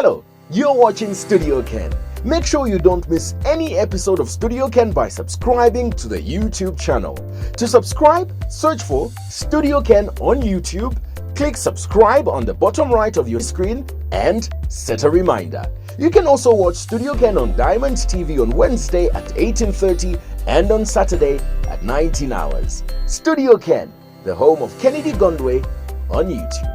Hello, you're watching Studio Ken. Make sure you don't miss any episode of Studio Ken by subscribing to the YouTube channel. To subscribe, search for Studio Ken on YouTube, click subscribe on the bottom right of your screen, and set a reminder. You can also watch Studio Ken on Diamond TV on Wednesday at 18:30 and on Saturday at 19 hours. Studio Ken, the home of Kennedy Gondwe, on YouTube.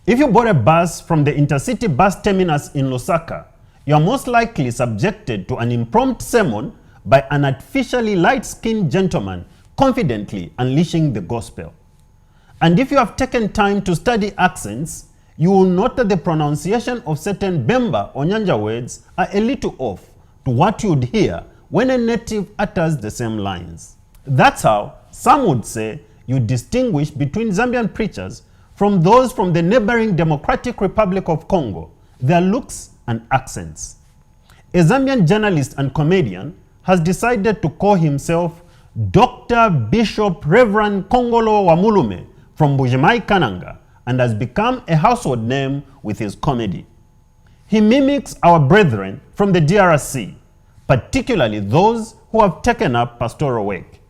If you board a bus from the intercity bus terminus in Lusaka, you are most likely subjected to an impromptu sermon by an artificially light-skinned gentleman confidently unleashing the gospel. And if you have taken time to study accents, you will note that the pronunciation of certain Bemba or Nyanja words are a little off to what you'd hear when a native utters the same lines. That's how some would say you distinguish between Zambian preachers from those from the neighboring Democratic Republic of Congo, their looks and accents. A Zambian journalist and comedian has decided to call himself Dr. Bishop Reverend Kongolo Wamulume from Bujimai Kananga and has become a household name with his comedy. He mimics our brethren from the DRC, particularly those who have taken up pastoral work.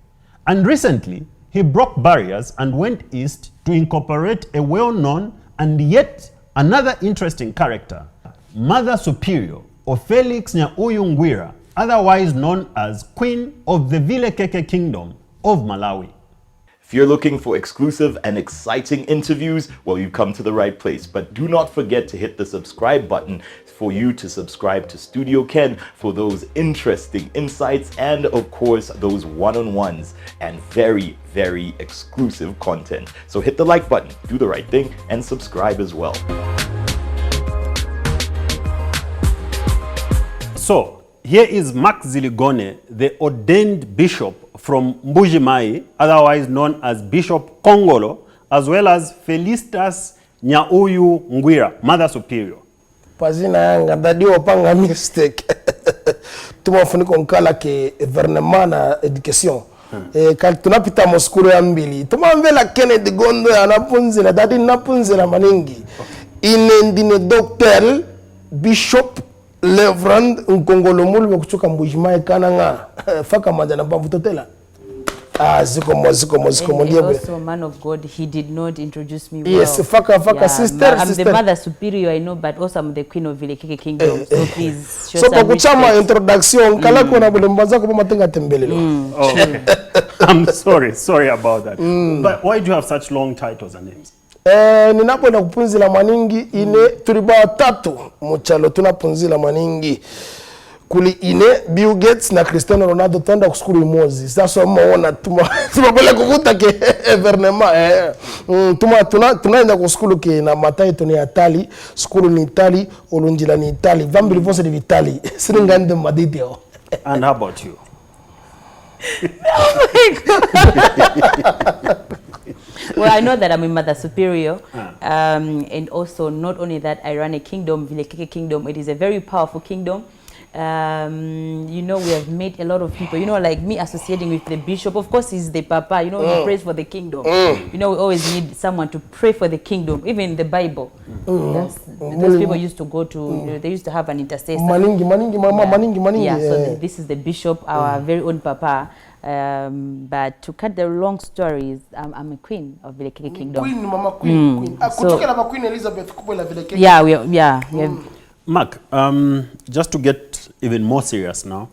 And recently, he broke barriers and went east to incorporate a well-known and yet another interesting character, Mother Superior, or Felix Nyauyu, otherwise known as Queen of the Vilekeke Kingdom of Malawi. If you're looking for exclusive and exciting interviews, well, you've come to the right place. But do not forget to hit the subscribe button for you to subscribe to Studio Ken for those interesting insights and, of course, those one-on-ones and very, very exclusive content. So hit the like button, do the right thing, and subscribe as well. So, here is Mark Ziligone, the ordained bishop from Mbujimai, otherwise known as Bishop Kongolo, as well as Felicitas Nyauyu Ngwira, Mother Superior. Pazina yanga dadi opanga mistake. Tumafuniko nkala ke gouvernement na education. Kali tunapita moskulu ya mbili. Tumamvela Kennedy Gondwe anapunzila dadi napunzila maningi. Inendine Dr. Bishop Reverend Nkongolo Mulu kutoka Mbujimai Kananga. Faka majana bavu totela. Ziko also man of God, he did not introduce me well. Yes, faka sister. I'm the Mother Superior, I know, but also I'm the Queen of Vilekeke Kingdom. So please show so some kuchama introduction kala kuna bulembaza ko matenga tembelelo. I'm sorry about that. But why do you have such long titles and names? Ninapoenda kupunzila maningi ine tuliba tatu muchalo tunapunzila maningi. Kuli ine Bill Gates na Cristiano Ronaldo tenda kuskuru imozi. Sasa maona tumabele kukuta ke gouvernement tunaenda kuskuru ke na mataito ni Itali, skuru ni Itali, olunjila ni Itali, vambili vose ni Vitali. Siningande maditio. And how about you? Oh my God. Well, I know that I'm a Mother Superior, and also not only that, I run a kingdom, Vilekeke Kingdom. It is a very powerful kingdom. You know, we have met a lot of people, you know, like me associating with the bishop. Of course, he's the papa, you know, he prays for the kingdom. You know, we always need someone to pray for the kingdom, even in the Bible. Those people used to go to, you know, they used to have an intercessor. Maningi. Yeah, so this is the bishop, our very own papa. But to cut the long stories, I'm a queen of Vilekeke Kingdom. Queen, Mama Queen. So, Queen Elizabeth Kubola Vilekeke. Yeah. Mark, just to get even more serious now,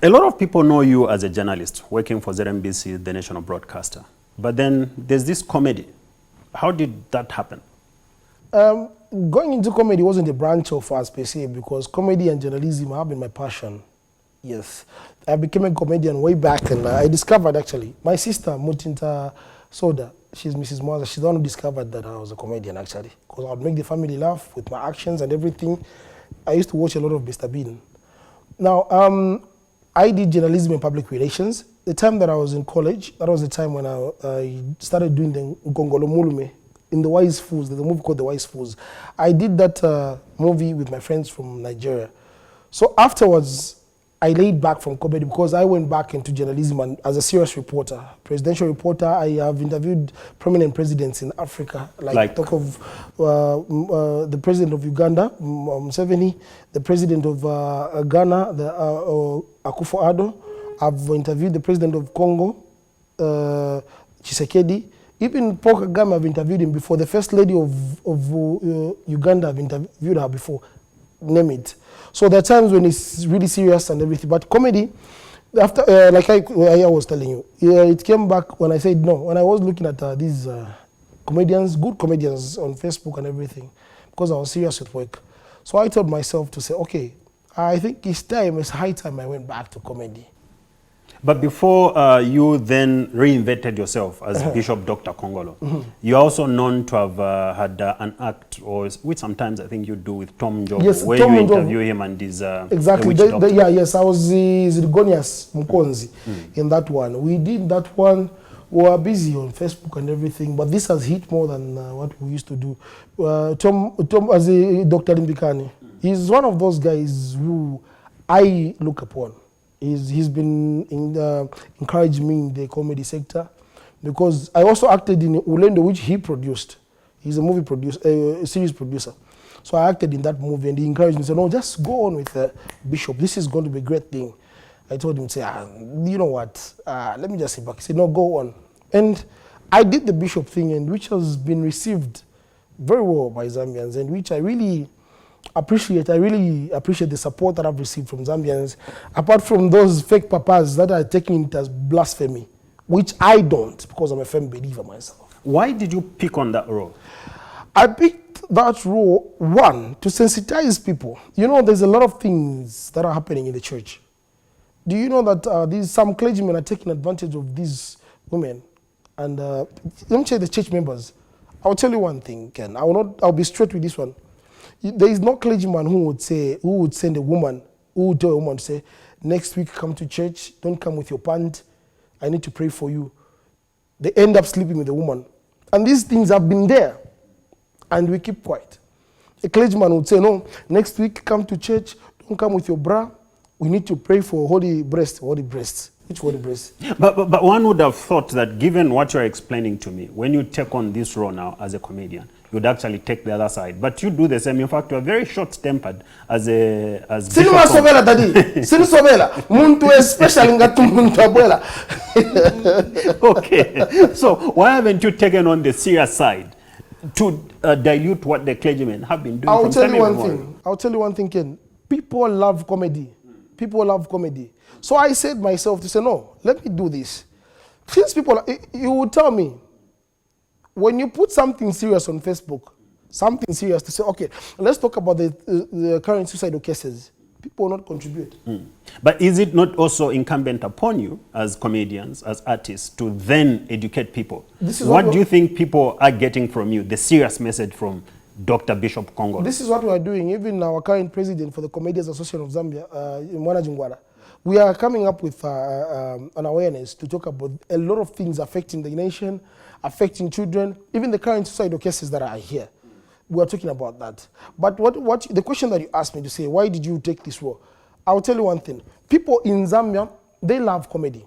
a lot of people know you as a journalist working for ZMBC, the national broadcaster. But then there's this comedy. How did that happen? Going into comedy wasn't a branch of us per se, because comedy and journalism have been my passion. Yes. I became a comedian way back, and I discovered actually, my sister, Mutinta Soda, she's Mrs. Mwaza, she's the one who discovered that I was a comedian actually, because I would make the family laugh with my actions and everything. I used to watch a lot of Mr. Bean. Now, I did journalism and public relations. The time that I was in college, that was the time when I started doing the Nkongolo Mulume in The Wise Fools. There's a movie called The Wise Fools. I did that movie with my friends from Nigeria. So afterwards, I laid back from comedy because I went back into journalism and as a serious reporter, presidential reporter. I have interviewed prominent presidents in Africa, like talk of the president of Uganda, Museveni, the president of Ghana, Akufo-Addo. I've interviewed the president of Congo, Tshisekedi. Even Paul Kagame, I've interviewed him before. The first lady of Uganda, I've interviewed her before. Name it. So there are times when it's really serious and everything. But comedy, after like I was telling you, it came back when I said no. When I was looking at these comedians, good comedians on Facebook and everything, because I was serious with work. So I told myself to say, okay, I think it's time, it's high time I went back to comedy. But before you then reinvented yourself as Bishop Dr. Kongolo, you're also known to have had an act, or which sometimes I think you do with Tom Job, yes, where Tom you interview him and his exactly. Yes, I was Ziligonius Mukonzi in that one. We did that one. We were busy on Facebook and everything, but this has hit more than what we used to do. Tom as a Dr. Limbikani, he's one of those guys who I look upon. He's been encouraging me in the comedy sector because I also acted in Ulendo, which he produced. He's a movie producer, a series producer. So I acted in that movie and he encouraged me, said, no, just go on with Bishop. This is going to be a great thing. I told him, say, you know what, let me just sit back. He said, no, go on. And I did the Bishop thing, and which has been received very well by Zambians, and which I really appreciate. I really appreciate the support that I've received from Zambians, apart from those fake papas that are taking it as blasphemy, which I don't, because I'm a firm believer myself. Why did you pick on that role? I picked that role, one, to sensitize people. You know, there's a lot of things that are happening in the church. Do you know that some clergymen are taking advantage of these women? And let me say the church members. I'll tell you one thing, Ken. I'll be straight with this one. There is no clergyman who would send a woman, who would tell a woman to say, next week come to church, don't come with your pant, I need to pray for you. They end up sleeping with the woman. And these things have been there, and we keep quiet. A clergyman would say, no, next week come to church, don't come with your bra, we need to pray for holy breasts. Holy breasts. Which holy breasts? But one would have thought that given what you're explaining to me, when you take on this role now as a comedian, you'd actually take the other side. But you do the same. In fact, you're very short-tempered as Bishop. Muntu especially ngatu muntu abuela. Okay. So why haven't you taken on the serious side to dilute what the clergymen have been doing? I'll tell you one thing, Ken. People love comedy. People love comedy. So I said myself to say, no, let me do this. Since people, you would tell me, when you put something serious on Facebook, something serious to say, okay, let's talk about the current suicidal cases, people will not contribute. But is it not also incumbent upon you as comedians, as artists, to then educate people? What do you think people are getting from you, the serious message from Dr. Bishop Kongolo? This is what we are doing. Even our current president for the Comedians Association of Zambia, Mwana Jingwara, we are coming up with an awareness to talk about a lot of things affecting the nation, affecting children, even the current suicidal cases that are here. We are talking about that. But what the question that you asked me to say, why did you take this role? I'll tell you one thing. People in Zambia, they love comedy.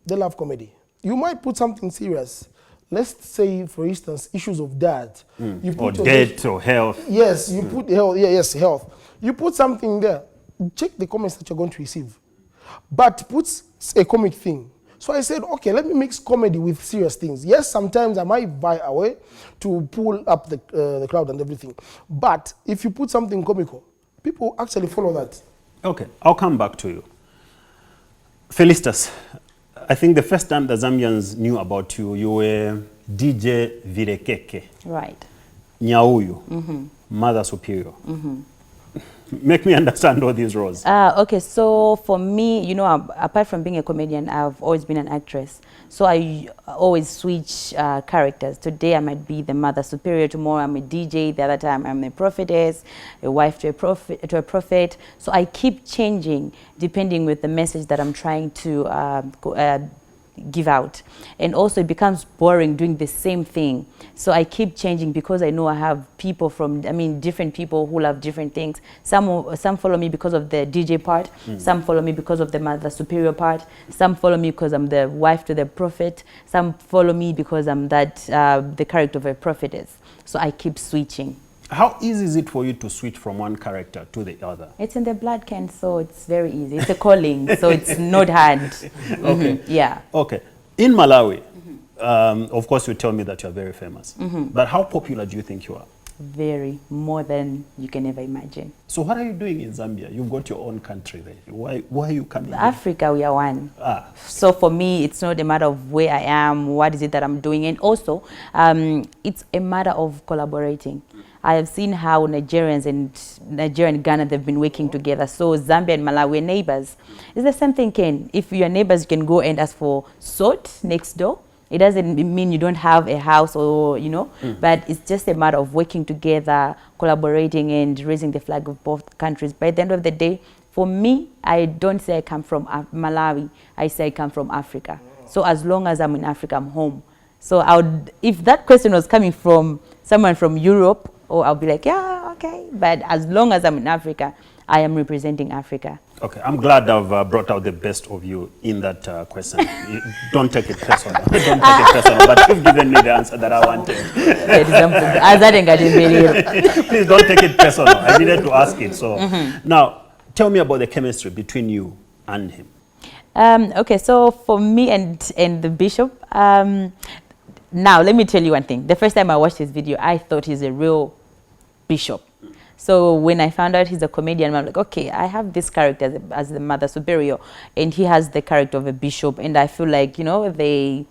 They love comedy. You might put something serious. Let's say, for instance, issues of death. Or death or health. Yes, you put health. Yeah, yes, health. You put something there. Check the comments that you're going to receive. But put a comic thing. So I said, okay, let me mix comedy with serious things. Yes, sometimes I might buy away to pull up the crowd and everything. But if you put something comical, people actually follow that. Okay, I'll come back to you. Felicitas, I think the first time the Zambians knew about you, you were DJ Virekeke. Right. Nyauyu, Mother Superior. Make me understand all these roles. Okay, so for me, you know, apart from being a comedian, I've always been an actress. So I always switch characters. Today I might be the Mother Superior, tomorrow I'm a DJ, the other time I'm a prophetess, a wife to a prophet. So I keep changing depending with the message that I'm trying to give out. And also it becomes boring doing the same thing. So I keep changing because I know I have people from, different people who love different things. Some follow me because of the DJ part. Some follow me because of the Mother Superior part. Some follow me because I'm the wife to the prophet. Some follow me because I'm the character of a prophetess. So I keep switching. How easy is it for you to switch from one character to the other? It's in the blood, Ken, so it's very easy. It's a calling, so it's not hard. Okay. Yeah. Okay. In Malawi, of course, you tell me that you're very famous. But how popular do you think you are? Very, more than you can ever imagine. So what are you doing in Zambia? You've got your own country there. Why are you coming here? Africa, we are one. So for me, it's not a matter of where I am, what is it that I'm doing. And also, it's a matter of collaborating. I have seen how Nigerians and Nigeria and Ghana, they've been working together. So Zambia and Malawi are neighbors. It's the same thing, Ken. If you're neighbors, you can go and ask for salt next door. It doesn't mean you don't have a house or, but it's just a matter of working together, collaborating and raising the flag of both countries. By the end of the day, for me, I don't say I come from Malawi. I say I come from Africa. So as long as I'm in Africa, I'm home. So if that question was coming from someone from Europe, I'll be like, yeah, okay. But as long as I'm in Africa, I am representing Africa. Okay, I'm glad I've brought out the best of you in that question. Don't take it personal. Don't take it personal, but you've given me the answer that I wanted. Please don't take it personal. I needed to ask it. So now, tell me about the chemistry between you and him. Okay, so for me and the bishop, now let me tell you one thing. The first time I watched his video, I thought he's a real bishop. So when I found out he's a comedian, I'm like, okay, I have this character as the Mother Superior, and he has the character of a bishop, and I feel like, the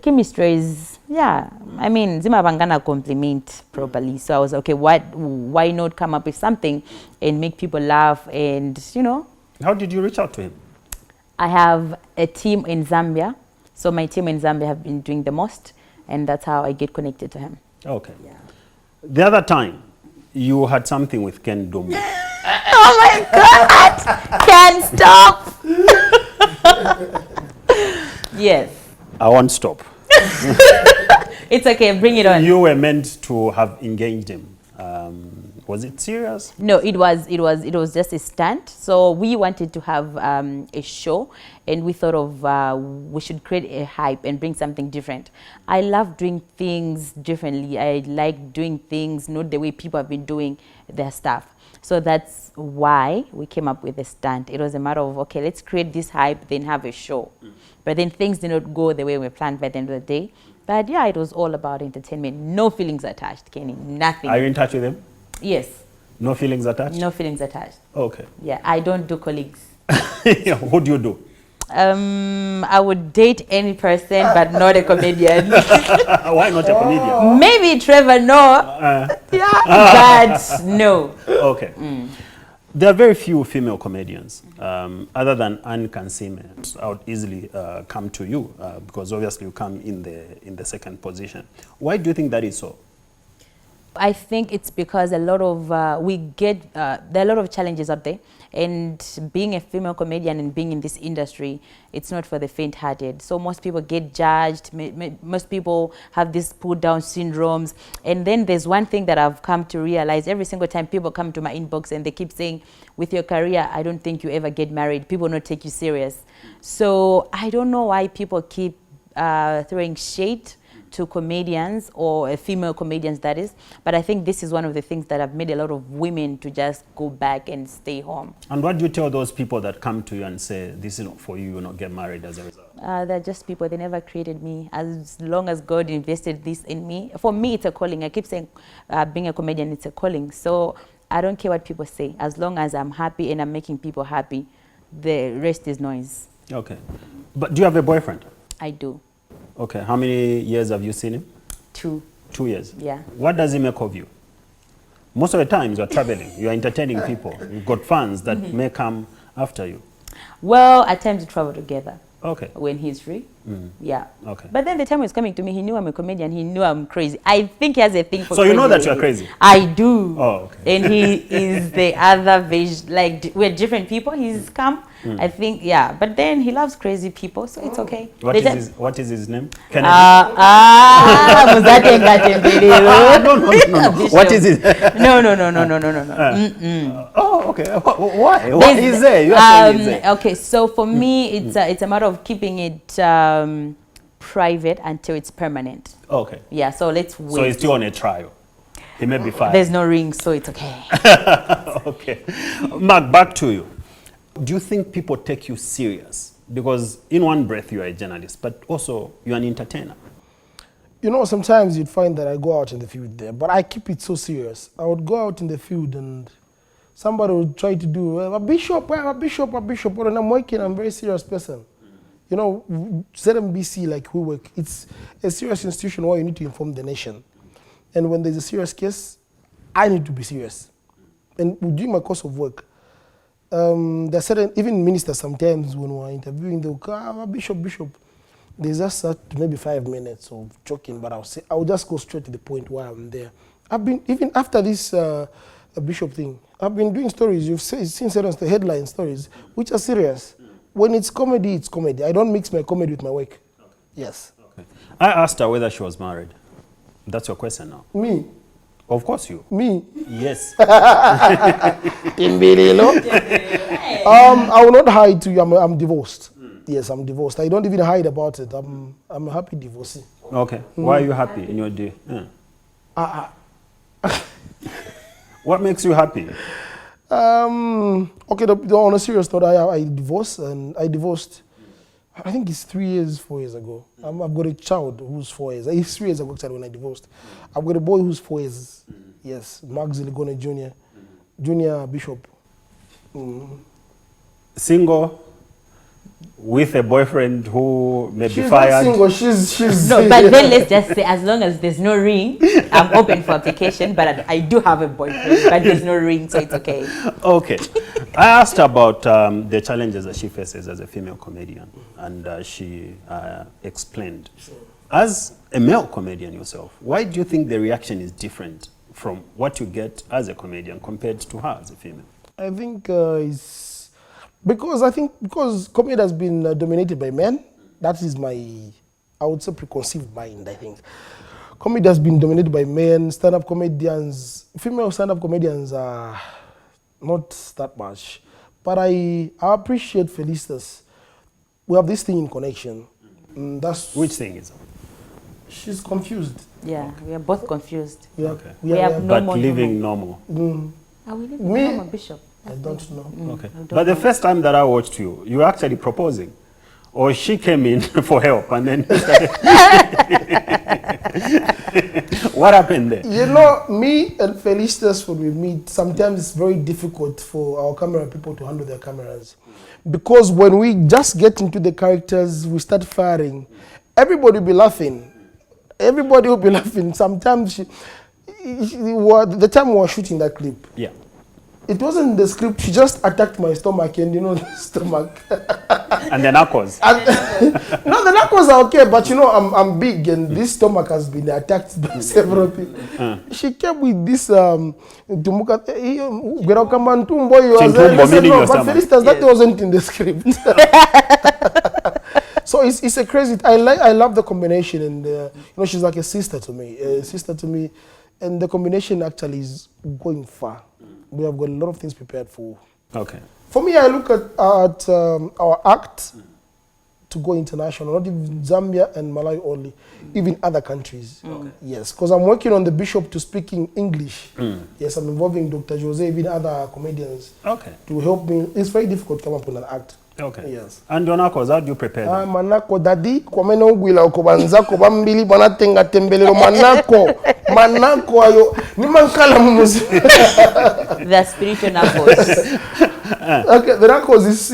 chemistry is, Zima Bangana compliment properly. So I was okay, why not come up with something and make people laugh and, How did you reach out to him? I have a team in Zambia. So my team in Zambia have been doing the most, and that's how I get connected to him. Okay. Yeah. The other time, you had something with Ken Dumbo. Oh my God! Can't stop! Yes. I won't stop. It's okay, bring it on. You were meant to have engaged him. Was it serious? No, it was just a stunt. So we wanted to have a show, and we thought of we should create a hype and bring something different. I love doing things differently. I like doing things not the way people have been doing their stuff. So that's why we came up with a stunt. It was a matter of, okay, let's create this hype, then have a show. But then things did not go the way we planned by the end of the day. But yeah, it was all about entertainment. No feelings attached, Kenny. Nothing. Are you in touch with him? Yes. No feelings attached? No feelings attached. Okay. Yeah, I don't do colleagues. Who do you do? I would date any person, but not a comedian. Why not a comedian? Maybe Trevor, no. But no. Okay. There are very few female comedians, other than Anne Kansime. I would easily come to you because obviously you come in the second position. Why do you think that is so? I think it's because a lot of there are a lot of challenges out there, and being a female comedian and being in this industry, it's not for the faint-hearted. So most people get judged. Most people have these put-down syndromes. And then there's one thing that I've come to realize: every single time people come to my inbox and they keep saying, "With your career, I don't think you ever get married. People not take you serious." So I don't know why people keep throwing shade to comedians, or female comedians that is, but I think this is one of the things that have made a lot of women to just go back and stay home. And what do you tell those people that come to you and say, this is not for you, you'll not get married as a result? They're just people, they never created me. As long as God invested this in me, for me it's a calling. I keep saying being a comedian, it's a calling. So I don't care what people say. As long as I'm happy and I'm making people happy, the rest is noise. Okay. But do you have a boyfriend? I do. Okay, how many years have you seen him? 2. 2 years? Yeah. What does he make of you? Most of the times you're traveling, you're entertaining people. You've got fans that may come after you. Well, at times we travel together. Okay. When he's free. Yeah. Okay. But then the time he was coming to me, he knew I'm a comedian. He knew I'm crazy. I think he has a thing for So you know crazy that you're ladies. crazy? I do. Oh, okay. And he is the other version. Like, we're different people. He's calm. I think, yeah. But then he loves crazy people, so it's okay. What The is time- what is his name? Kennedy? Muzate Ngatembele. No. What is it? No. Oh, okay. Why? What There's- is there? You are saying he's there. Okay, so for me, it's a matter of keeping it private until it's permanent. Okay. Yeah, so let's wait. So he's still on a trial. He may be fired. There's no ring, so it's okay. Okay. Mark, back to you. Do you think people take you serious? Because in one breath you are a journalist, but also you're an entertainer. You know, sometimes you'd find that I go out in the field there, but I keep it so serious. I would go out in the field and somebody would try to do a bishop, and I'm working, I'm a very serious person. You know, ZMBC, like we work, it's a serious institution where you need to inform the nation. And when there's a serious case, I need to be serious. And during my course of work, there are certain, even ministers sometimes when we're interviewing, they'll go, bishop. There's just maybe 5 minutes of joking, but I'll just go straight to the point while I'm there. I've been, even after this bishop thing, I've been doing stories. You've seen certain headline stories, which are serious. When it's comedy, it's comedy. I don't mix my comedy with my work. Okay. Yes. Okay. I asked her whether she was married. That's your question now. Me? Of course you. Me? Yes. I will not hide to you. I'm divorced. Yes, I'm divorced. I don't even hide about it. I'm a happy divorcee. Okay. Why are you happy in your day? What makes you happy? Okay, on a serious note, I divorced, I think it's 3 years, 4 years ago. I've got a child who's 4 years. It's 3 years ago actually when I divorced. I've got a boy who's 4 years. Yes, Mark Ziligone Jr. Junior Bishop. Single, with a boyfriend who may be She's fired. not single. She's No, but then let's just say, as long as there's no ring, I'm open for application. But I do have a boyfriend, but there's no ring, so it's okay. Okay. I asked her about the challenges that she faces as a female comedian, and she explained. As a male comedian yourself, why do you think the reaction is different from what you get as a comedian compared to her as a female? I think it's because comedy has been dominated by men. That is my, I would say, preconceived mind, I think. Comedy has been dominated by men. Stand-up comedians, female stand-up comedians are not that much. But I appreciate Felicitas. We have this thing in connection. That's Which thing is it? She's confused. Yeah, we are both confused. Okay. We have no But more living normal. Are we living Me? normal, Bishop? I don't know. Okay. But the first time that I watched you, you were actually proposing. Or she came in for help and then what happened there? You know, me and Felicitas, when we meet, sometimes it's very difficult for our camera people to handle their cameras. Because when we just get into the characters, we start firing, everybody will be laughing. Everybody will be laughing. Sometimes, the time we were shooting that clip, Yeah. it wasn't the script, she just attacked my stomach and you know, the stomach. And the knuckles. No, the knuckles are okay, but you know, I'm big and this stomach has been attacked by several people. She came with this, Tumuka, Chintumbo, meaning your but stomach. Felicitas, that wasn't in the script. So it's a crazy, I love the combination and, you know, she's like a sister to me, and the combination actually is going far. We have got a lot of things prepared for. Okay. For me, I look at our act to go international, not even Zambia and Malawi only, even other countries. Okay. Yes, because I'm working on the bishop to speak in English. Yes, I'm involving Dr. Jose, even other comedians Okay. to help me. It's very difficult to come up with an act. Okay. Yes. And your knuckles, how do you prepare them? Manako dadi kwa mena ugwila ukubanza ko bambili banatenga tembelero manako ayo ni mankala mumuzi. The spiritual knuckles. Okay, the knuckles this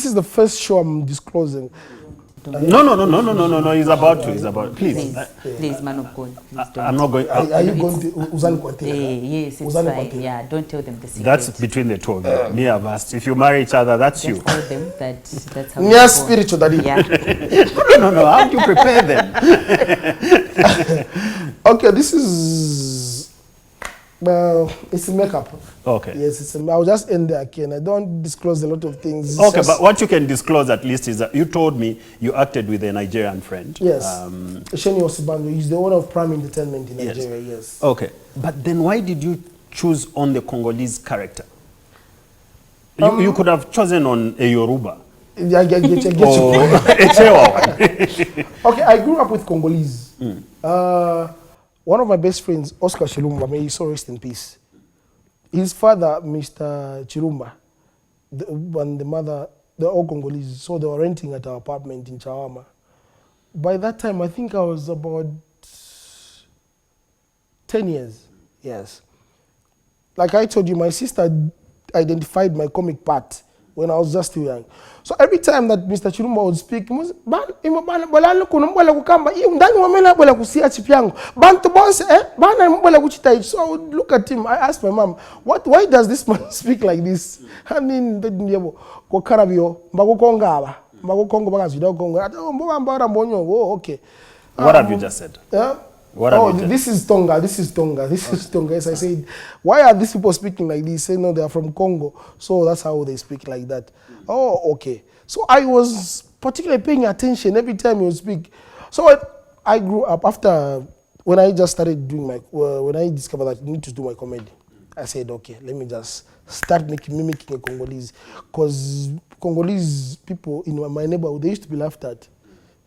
is the first show I'm disclosing. No. He's about to. He's about. Please. Please, man of God. Please don't. I'm not going. Are you going to Uzani Kwateka? Yes, it's fine. Yeah, don't tell them the secret. That's between the two of you. Me, I've asked. If you marry each other, that's you. Just tell them that's how. Near spiritual daddy. Yeah. No. How do you prepare them? Okay, this is it's a makeup. Okay. Yes, it's I'll just end there, Ken. I don't disclose a lot of things. It's Okay, just, but what you can disclose at least is that you told me you acted with a Nigerian friend. yes. Sheni Osibanjo, he's the owner of Prime Entertainment in Yes. Nigeria, yes. Okay, but then why did you choose on the Congolese character? You could have chosen on a Yoruba. I get you. Or a Chewa. Okay, I grew up with Congolese. One of my best friends, Oscar Chilumba, may he so rest in peace. His father, Mr. Chirumba, and the mother, they're all Congolese, so they were renting at our apartment in Chawama. By that time, I think I was about 10 years, yes. Like I told you, my sister identified my comic part when I was just too young. So every time that Mr. Chirumba would speak, so I would look at him. I asked my mom, why does this man speak like this? I mean, oh, okay. What have you just said? What have you just this is Tonga, this is Tonga, this is Tonga. Yes, I said, why are these people speaking like this? Say, no, they are from Congo. So that's how they speak like that. Oh, okay. So I was particularly paying attention every time you speak. So I grew up after, when I just started doing when I discovered that I need to do my comedy, I said, okay, let me just start mimicking a Congolese. Because Congolese people in my neighborhood, they used to be laughed at.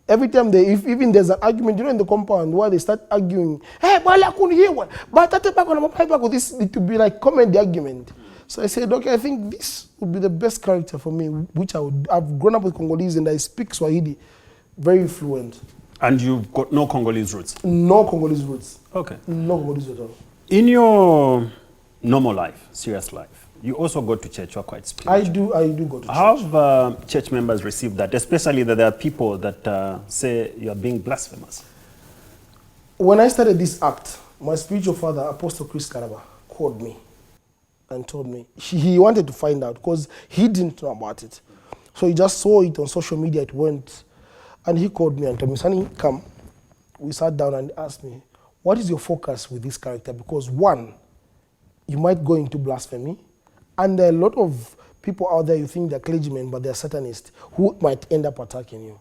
Every time even there's an argument, in the compound where they start arguing, hey, I couldn't hear one. But this, it would be like comedy argument. So I said, okay, I think this would be the best character for me, which I've grown up with Congolese and I speak Swahili very fluent. And you've got no Congolese roots? No Congolese roots. Okay. No Congolese at all. In your normal life, serious life, you also go to church, you're quite spiritual. I do go to church. How have church members received that, especially that there are people that say you're being blasphemous? When I started this act, my spiritual father, Apostle Chris Karaba, called me and told me. He wanted to find out because he didn't know about it. So he just saw it on social media, it went. And he called me and told me, Sonny, come. We sat down and asked me, what is your focus with this character? Because one, you might go into blasphemy. And there are a lot of people out there, you think they're clergymen, but they're Satanists, who might end up attacking you.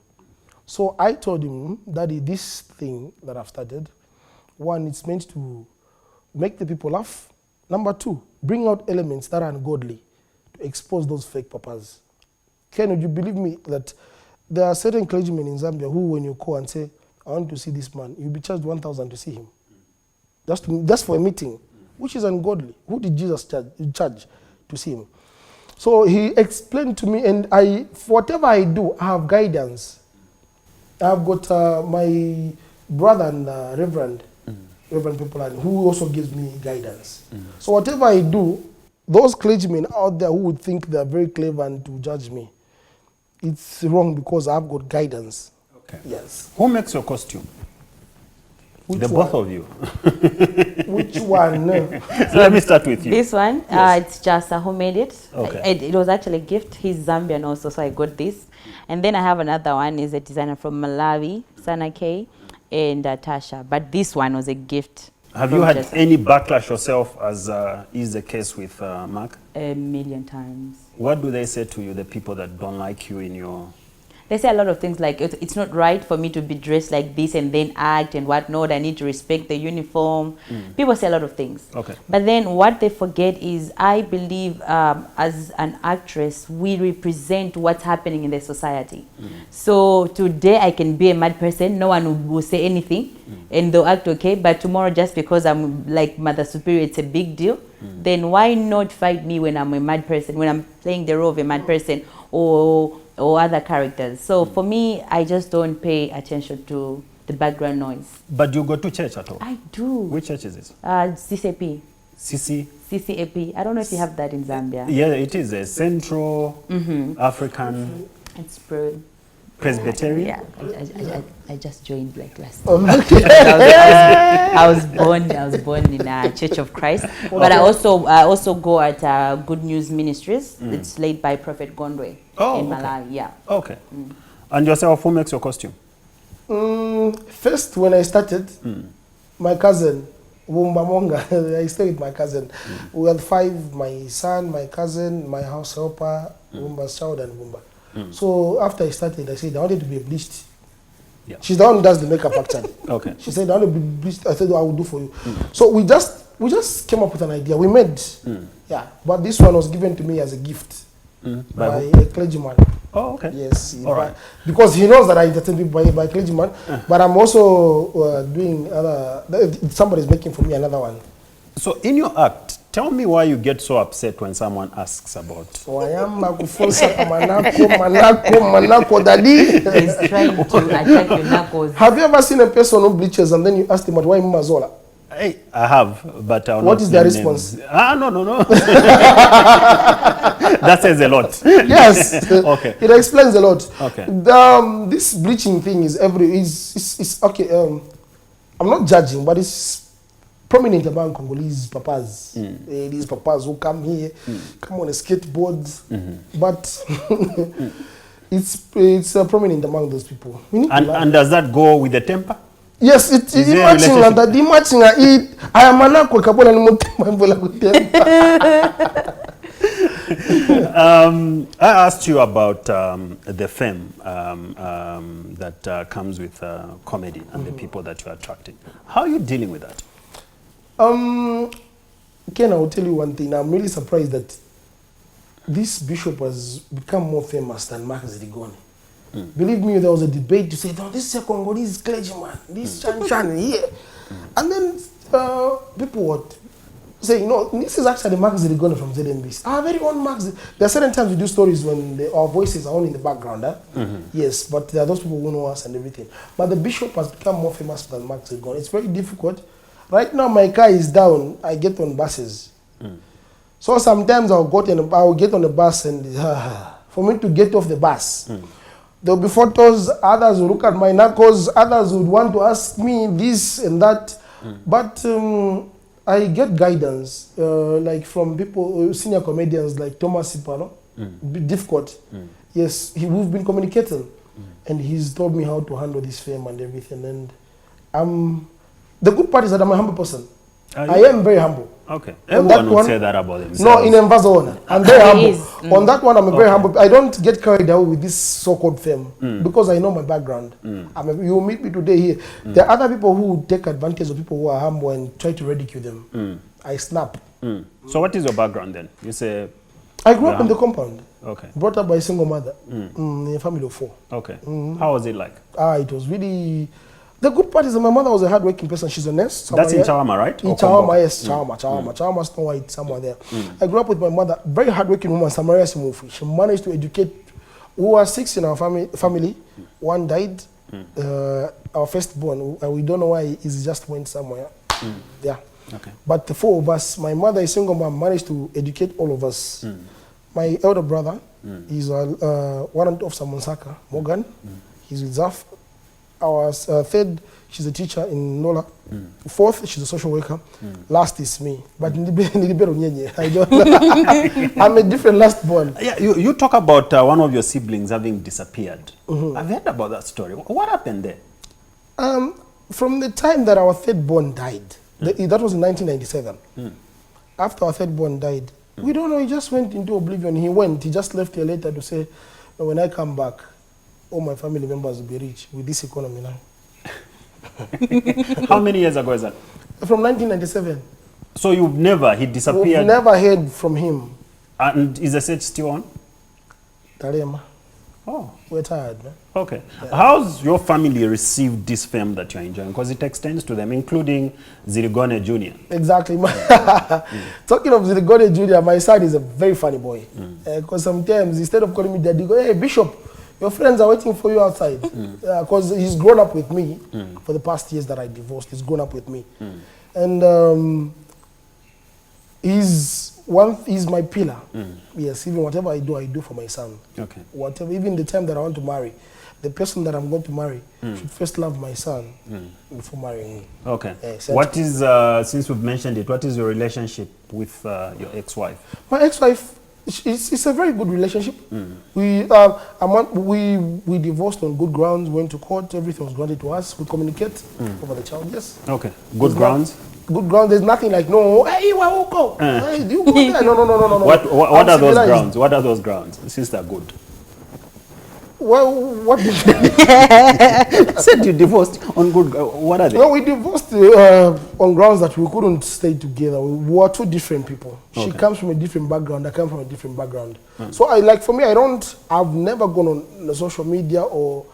So I told him, Daddy, this thing that I've started, one, it's meant to make the people laugh. Number two, bring out elements that are ungodly to expose those fake papas. Ken, would you believe me that there are certain clergymen in Zambia who, when you call and say, I want to see this man, you'll be charged 1,000 to see him. Just for a meeting, which is ungodly. Who did Jesus charge to see him? So he explained to me, and for whatever I do, I have guidance. I've got my brother and Reverend people, who also gives me guidance. So whatever I do, those clergymen out there who would think they're very clever and to judge me, it's wrong because I've got guidance. Okay. Yes. Who makes your costume? Which the one? both of you. Which one? So let me start with you. This one, Yes. it's Jasa who made it. Okay. It was actually a gift. He's Zambian also, so I got this. And then I have another one, is a designer from Malawi, Sana K, and Tasha. But this one was a gift. Have you had any backlash yourself, as is the case with Mark? A million times. What do they say to you, the people that don't like you in your... They say a lot of things like, it's not right for me to be dressed like this and then act and whatnot. I need to respect the uniform. People say a lot of things. Okay. But then what they forget is, I believe as an actress, we represent what's happening in the society. So today I can be a mad person. No one will say anything and they'll act okay. But tomorrow, just because I'm like Mother Superior, it's a big deal. Then why not fight me when I'm a mad person, when I'm playing the role of a mad person or other characters? So for me, I just don't pay attention to the background noise. But you go to church at all? I do. Which church is this? CCAP. CC? CCAP. I don't know if you have that in Zambia. Yeah, it is a Central African. It's spread. Presbyterian? Yeah, I just joined like last Oh, year. okay. I was born in a Church of Christ, but I also go at Good News Ministries. It's led by Prophet Gondwe in Malawi. Yeah. Okay. And yourself, who makes your costume? First, when I started, my cousin, Wumba Monga, I stayed with my cousin. We had 5, my son, my cousin, my house helper, Wumba's child, and Wumba. So after I started, I said, I wanted to be bleached. Yeah. She's the one who does the makeup actually. Okay. She said, I want to be bleached. I said, I will do for you. So we just came up with an idea. We made, yeah. But this one was given to me as a gift by a clergyman. Oh, okay. Yes. All right. Because he knows that I entertain people by clergyman, but I'm also doing other, somebody's making for me another one. So in your act, tell me why you get so upset when someone asks about. Manako, daddy. He's trying to attack your knuckles. Have you ever seen a person who bleaches and then you ask him, why Mazola? Hey, I have, but I'll What not is their name response? names. No. That says a lot. Yes. Okay. It explains a lot. Okay. This bleaching thing is okay. I'm not judging, but it's prominent among Congolese papas. These papas who come here, come on a skateboard, but it's prominent among those people. And does that go with the temper? Yes, it's matching and the matching I am anako kabola ni mutima mbola kutempa. I asked you about the fame that comes with comedy and the people that you're attracting. How are you dealing with that? Ken, I will tell you one thing. I'm really surprised that this bishop has become more famous than Mark Ziligone. Believe me, there was a debate to say, no, this is a Congolese clergyman, this Chan here. And then people would say, this is actually Mark Ziligone from ZNBC. Our very own Mark Ziligone. There are certain times we do stories when our voices are only in the background. Yes, but there are those people who know us and everything. But the bishop has become more famous than Mark Ziligone. It's very difficult. Right now, my car is down. I get on buses. So sometimes I'll get on the bus and for me to get off the bus, there will be photos. Others will look at my knuckles. Others would want to ask me this and that. But I get guidance, like from people, senior comedians like Thomas Sipano. Difficult. Yes, we've been communicating, and he's told me how to handle this fame and everything. And the good part is that I'm a humble person. I am very humble. Okay. Everyone would say that about themselves. No, in Envazona. I'm very humble. On that one, I'm very humble. I don't get carried away with this so-called fame because I know my background. You will meet me today here. There are other people who take advantage of people who are humble and try to ridicule them. I snap. So what is your background then? You say... I grew up in the compound. Okay. Brought up by a single mother in a family of 4. Okay. How was it like? It was really... The good part is that my mother was a hardworking person. She's a nurse. That's in Chawama, right? In Chawama, yes. Chawama, Snow White, somewhere there. I grew up with my mother, very hardworking woman, Samaria Simufi. She managed to educate. We were 6 in our family. One died. Our firstborn, we don't know why, he just went somewhere. Yeah. Okay. But the 4 of us, my mother, a single mom, managed to educate all of us. My elder brother is a warrant officer Monsaka, Morgan. He's with ZAF. Our 3rd, she's a teacher in Nola. 4th, she's a social worker. Last is me. But I'm a different last born. Yeah, you talk about one of your siblings having disappeared. I've heard about that story. What happened there? From the time that our 3rd born died, that was in 1997. After our 3rd born died, we don't know, he just went into oblivion. He just left a letter to say, when I come back, all my family members will be rich with this economy now. How many years ago is that? From 1997. So he disappeared? We've never heard from him. And is the search still on? Talema. Oh. We're tired, man. Okay. Yeah. How's your family received this fame that you're enjoying? Because it extends to them, including Ziligone Jr. Exactly. Talking of Ziligone Jr., my son is a very funny boy. Because sometimes, instead of calling me daddy, go, hey, Bishop, your friends are waiting for you outside. Because he's grown up with me for the past years that I divorced. He's grown up with me. And he's my pillar. Yes, even whatever I do for my son. Okay. Whatever, even the time that I want to marry. the person that I'm going to marry should first love my son before marrying me. Okay. Yes, What is, since we've mentioned it, what is your relationship with your ex-wife? My ex-wife, it's a very good relationship. We divorced on good grounds, went to court, everything was granted to us. We communicate over the child, yes. Okay. Good grounds? Good grounds, there's nothing like, no, hey, you go. Hey, you go there. No. What are those grounds? What are those grounds, since they're good? Well, what did Said you divorced on good. What are they? No, we divorced on grounds that we couldn't stay together. We were two different people. She Okay. comes from a different background. I come from a different background. So for me, I've never gone on the social media or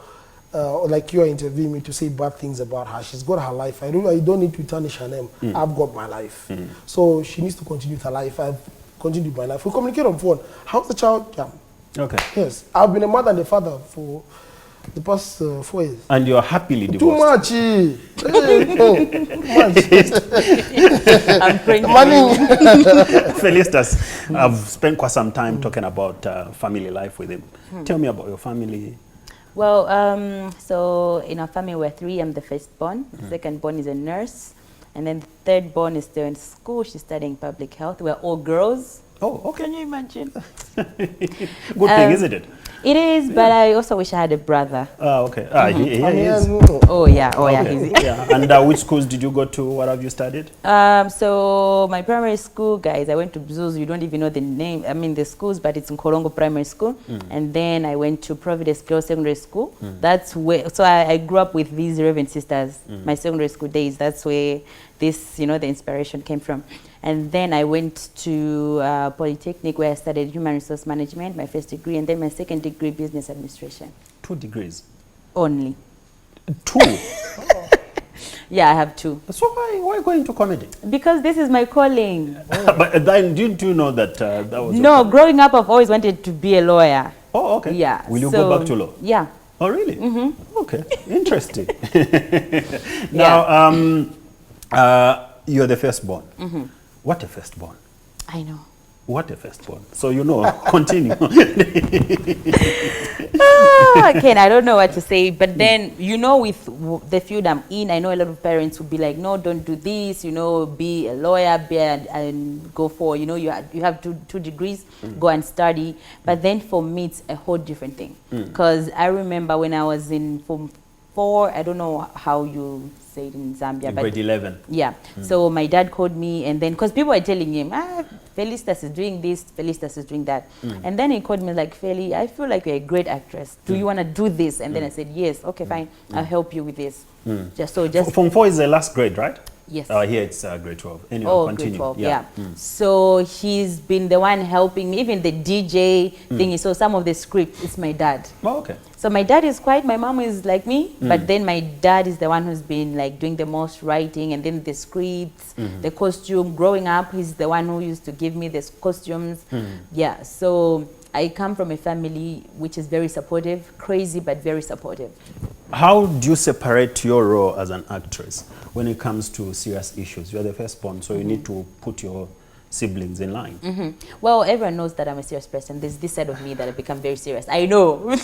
like you are interviewing me to say bad things about her. She's got her life. I don't need to tarnish her name. I've got my life. So she needs to continue with her life. I've continued my life. We communicate on phone. How's the child? Yeah. Okay. Yes. I've been a mother and a father for the past 4 years. And you're happily Too divorced? much. Too much. I'm praying. Money. Felicitas, I've spent quite some time talking about family life with him. Tell me about your family. Well, so in our family we're 3. I'm the firstborn. The second-born is a nurse. And then the third-born is still in school. She's studying public health. We're all girls. Oh, okay. Can you imagine? Good thing, isn't it? It is, but I also wish I had a brother. Okay. He is. Oh yeah, Okay. he's Yeah. And which schools did you go to? What have you studied? So my primary school, guys, I went to Bzuzu. You don't even know the name. I mean the schools, but it's in Korongo Primary School. And then I went to Providence Girls Secondary School. That's where. So I grew up with these Reverend sisters. My secondary school days. That's where this, the inspiration came from. And then I went to Polytechnic, where I studied human resource management, my first degree, and then my second degree, business administration. 2 degrees. Only. 2. Yeah, I have 2. So why go into comedy? Because this is my calling. But then didn't you know that that was? No, growing up, I've always wanted to be a lawyer. Oh, okay. Yeah. Will you so, go back to law? Yeah. Oh, really? Okay. Interesting. Now, you're the firstborn. What a firstborn. I know. What a firstborn. So continue. Okay, I don't know what to say, but then, with the field I'm in, I know a lot of parents would be like, no, don't do this, be a lawyer, and go for, you have two degrees, go and study. But then for me, it's a whole different thing. Because I remember when I was in Form 4, I don't know how you say it in Zambia. In grade 11. Yeah. So my dad called me, and then, because people were telling him, Felicitas is doing this, Felicitas is doing that. And then he called me like, Feli, I feel like you're a great actress. Do you want to do this? And then I said, yes. Okay, fine. I'll help you with this. Just Form 4 is the last grade, right? Yes. Here it's grade 12. Anyway, continue. Grade 12, yeah. So he's been the one helping me, even the DJ thingy. So some of the script, it's my dad. Oh, okay. So my dad is quiet, my mom is like me, but then my dad is the one who's been like doing the most writing, and then the scripts, the costume. Growing up, he's the one who used to give me the costumes. Yeah, so I come from a family which is very supportive, crazy, but very supportive. How do you separate your role as an actress when it comes to serious issues? You're the firstborn, so you need to put your siblings in line. Well, everyone knows that I'm a serious person. There's this side of me that I become very serious. I know.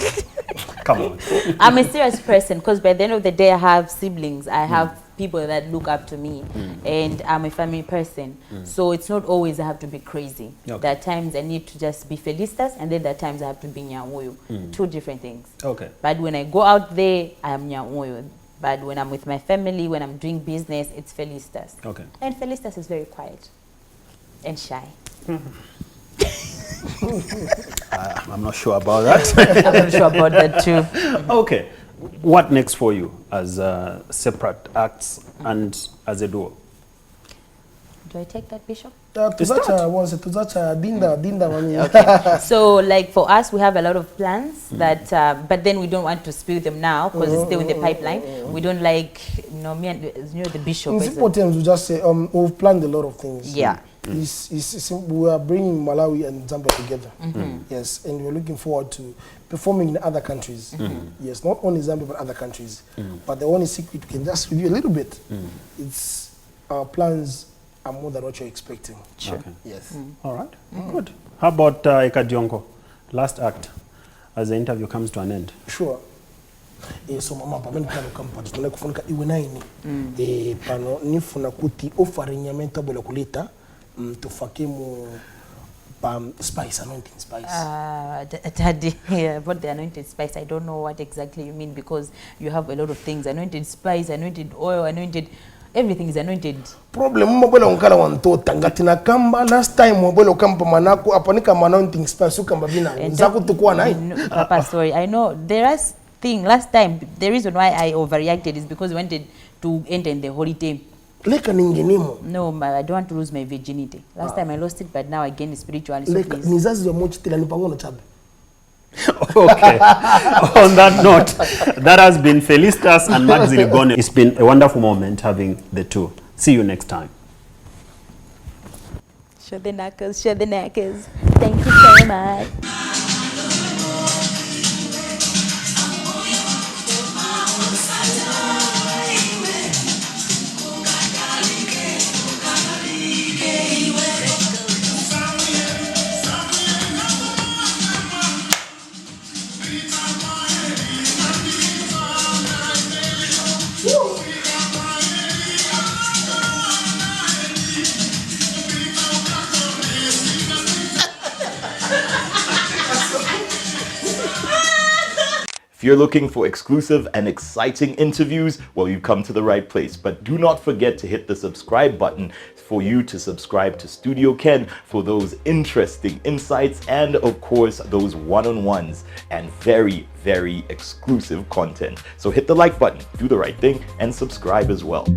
Come on. I'm a serious person because by the end of the day, I have siblings. I have people that look up to me, and I'm a family person. So it's not always I have to be crazy. Okay. There are times I need to just be Felicitas, and then there are times I have to be Nyawoyo. 2 different things. Okay. But when I go out there, I am Nyawoyo. But when I'm with my family, when I'm doing business, it's Felicitas. Okay. And Felicitas is very quiet and shy. I'm not sure about that. I'm not sure about that too. Okay. What next for you as separate acts and as a duo? Do I take that, Bishop? So, like for us, we have a lot of plans that, but then we don't want to spill them now because it's still in the pipeline. We don't like, me and the Bishop. In simple terms, we just say we've planned a lot of things. Yeah. We are bringing Malawi and Zambia together. Yes, and we're looking forward to performing in other countries. Yes, not only Zambia but other countries. But the only secret we can just review a little bit. It's our plans are more than what you're expecting. Sure. Okay. Yes. All right. Good. How about Eka Diongo? Last act, as the interview comes to an end. Sure. So mama pamene pano kampa tunataka kufunika iwe naini pano nifuna kuti offering ya mento bole kuleta tufake mu spice, anointing spice. Daddy, about the anointed spice, I don't know what exactly you mean, because you have a lot of things. Anointed spice, anointed oil, anointed, everything is anointed. Problem mbona unkala wantota ngati na kamba last time mbona ukamba manako apanika anointing spice ukamba bina nzaku tukua nai. Papa, sorry, I know there is thing last time. The reason why I overreacted is because we wanted to enter in the holy time. Leka ningenimo. No, I don't want to lose my virginity. Last time I lost it, but now I gained it spiritually. So Leka nizazi ya mochi tila nipangono chabe. Okay. On that note, that has been Felicitas and Mark Ziligone. It's been a wonderful moment having the two. See you next time. Show the knackers, show the knackers. Thank you so much. If you're looking for exclusive and exciting interviews, well, you've come to the right place. But do not forget to hit the subscribe button for you to subscribe to Studio Ken for those interesting insights and, of course, those one-on-ones and very, very exclusive content. So hit the like button, do the right thing, and subscribe as well.